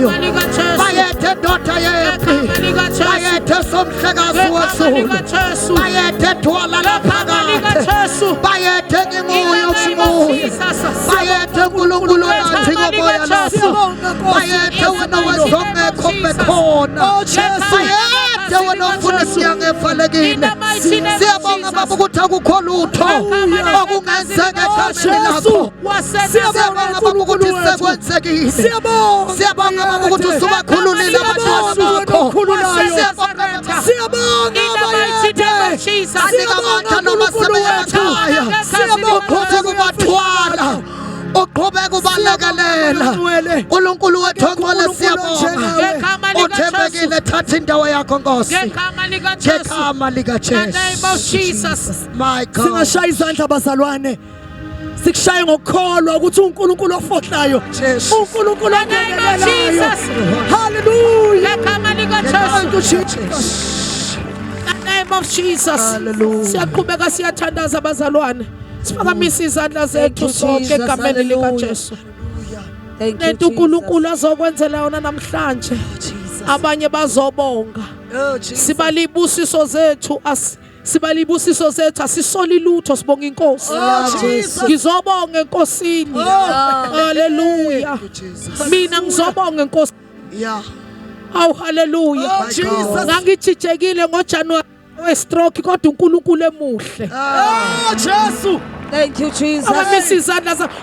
ofunekayo. Bayethe ndoda yempi. Bayethe somhlekazi wosulu. Bayethe dwala laphakathi. Bayethe nginguye umoya. Bayethe uNkulunkulu nathi ngomoya laso. Bayethe wena wezongekho bekhona. Bayethe wena ufuna isinyanga evalekile. Siyabonga baba ukuthi akukho lutho okungenzeka ekhashini lakho. Siyabonga baba ukuthi sekwenzekile. Siyabonga baba ukuthi usubakhululile abantwana bakho. Siyabonga anika noma sebeyathaya. Siyabonga kubathwala uqhubeka ubalekelela. uNkulunkulu wethu ongcwele siyabonga. Uthembekile, thatha indawo yakho Nkosi. Ngegama likaJesu. My God. Singashaya izandla bazalwane. Sikushaye ngokukholwa ukuthi uNkulunkulu ofohlayo. uNkulunkulu ongenelelayo. Hallelujah. Ngegama likaJesu. Name of Jesus. Siyaqhubeka siyathandaza bazalwane. Siphakamisa izandla zethu sonke egameni likaJesu. Nento uNkulunkulu azokwenzela yona namhlanje. Abanye bazobonga. Sibalibusiso zethu sibalibusiso zethu asisoli lutho sibonga inkosi. Ngizobonga enkosini. Hallelujah. Mina ngizobonga enkosi. Aw hallelujah. Ngangijijekile ngoJanuary we-stroke kodwa uNkulunkulu emuhle. Jesu. Thank you Jesus.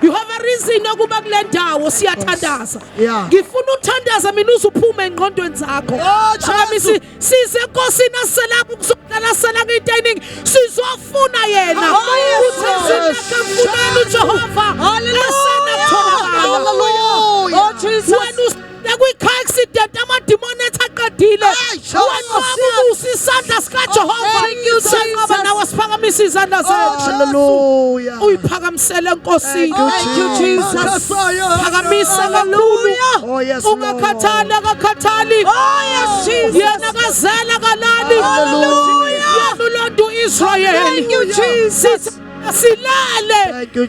You have a reason ukuba kule ndawo siyathandaza. Ngifuna uthandaza mina uzuphume engqondweni zakho. Size enkosini aselapha ukuzoqala sala ngintaining sizofuna yena. Uthezile Jehova. Hallelujah. Oh Jesus. Kwi-car accident amadimoni ethaqedile wena usisandla sikaJehova. Siyaqaba nawe siphakamisa izandla zethu. Hallelujah. Uyiphakamisele enkosini. Thank you Jesus. Phakamisa kakhulu. Ungakhathali akakhathali. Yena kazela kalali. Hallelujah. Ulontu Israel. Thank you Jesus. Silale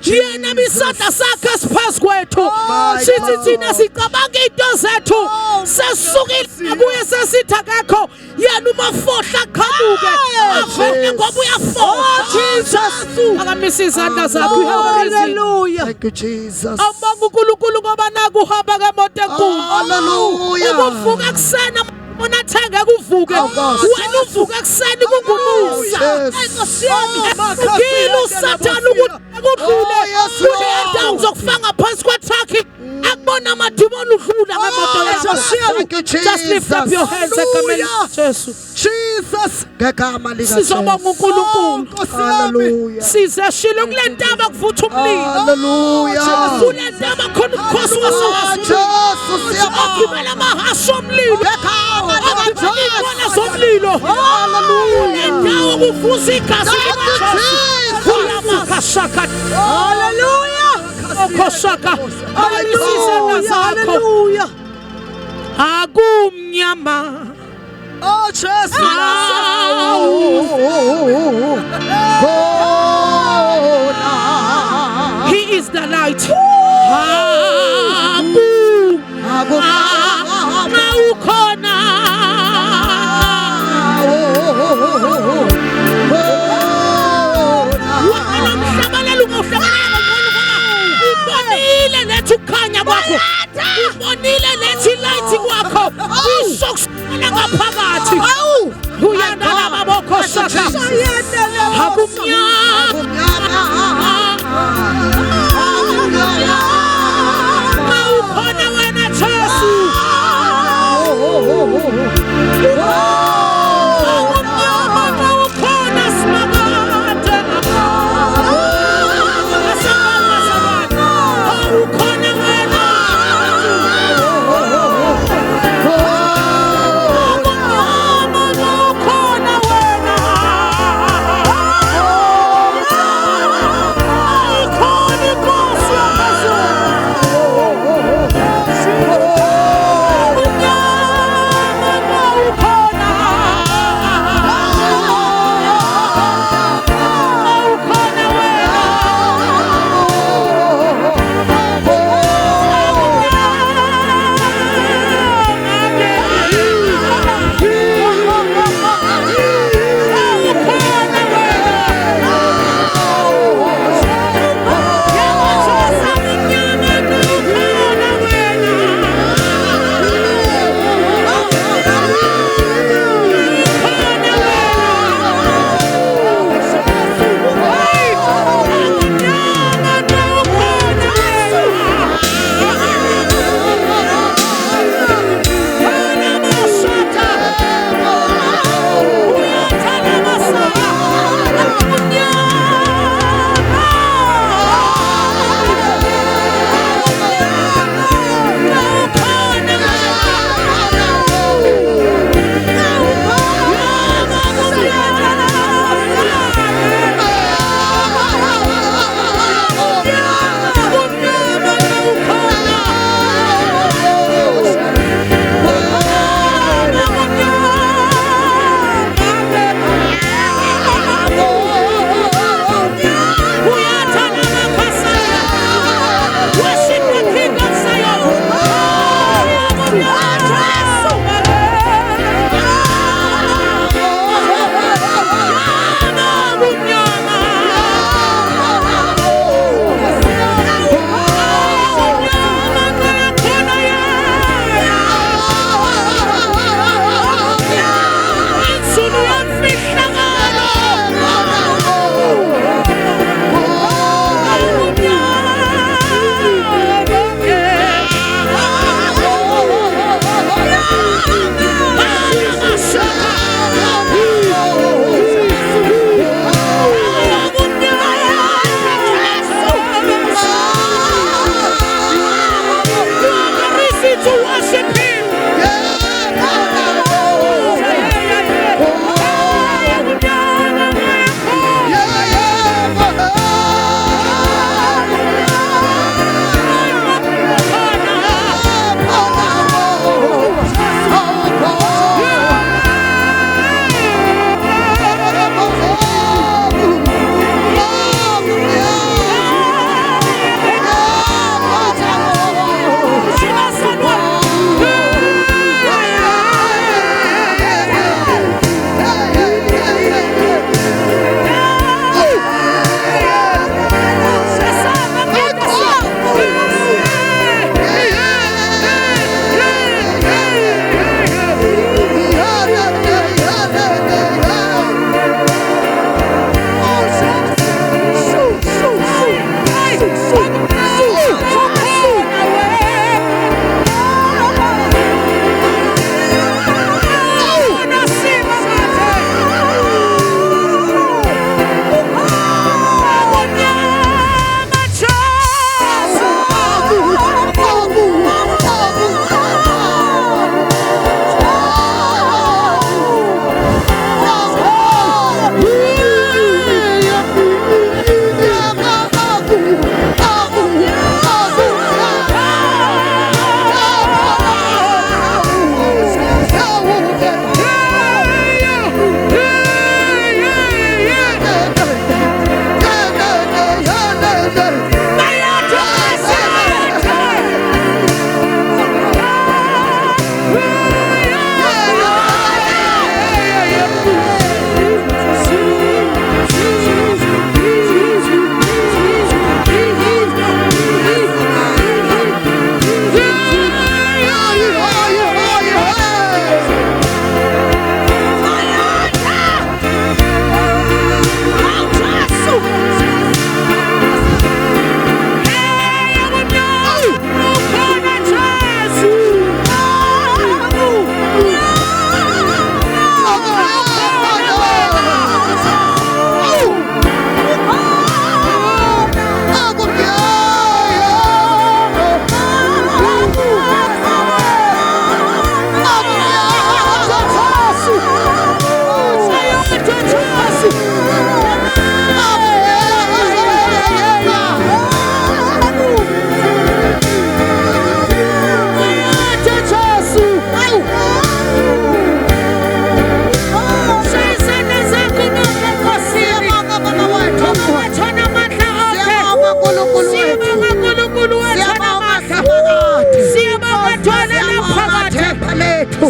yena bisandla sakhe siphansi kwethu. Sithi thina sicabanga into zethu sesukile kuye sesithi akekho yena umafohla qhamuke avele ngoba uyafohla. Jesus akamisa izandla zakhe. Hallelujah. Thank you Jesus. Abonga uNkulunkulu ngoba naku uhamba ngemoto enkulu. Hallelujah. Uvuka kusena unathenga kuvuke wena uvuka kuseni kungumusa. Ngilo Satan ukuthi akudlule kule uzokufanga phansi kwetruck akubona amadimoni udlula ngemoto yakho. Just lift up your hands egameni likaJesu. Jesus ngegama likaJesu. Sizobonga uNkulunkulu. Hallelujah. Sizeshilo kule ntaba kuvutha umlilo. Hallelujah. Kule ntaba khona umkhosi wasewazi. Jesus siyabonga. Akubala amahasho omlilo. Akubala zomlilo. Hallelujah. Indawo kuvuza igazi likaJesu. Hallelujah. Okoshaka. Hallelujah. Akumnyama. Oh Jesus. He is the light. Ubonile lethi light kwakho ishokusana ngaphakathi uyandala maboko shaka ukhona wena Jesu.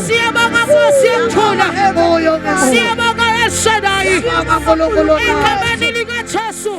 Siyabonga Nkosi yethula. Siyabonga El Shaddai. Egameni likaJesu.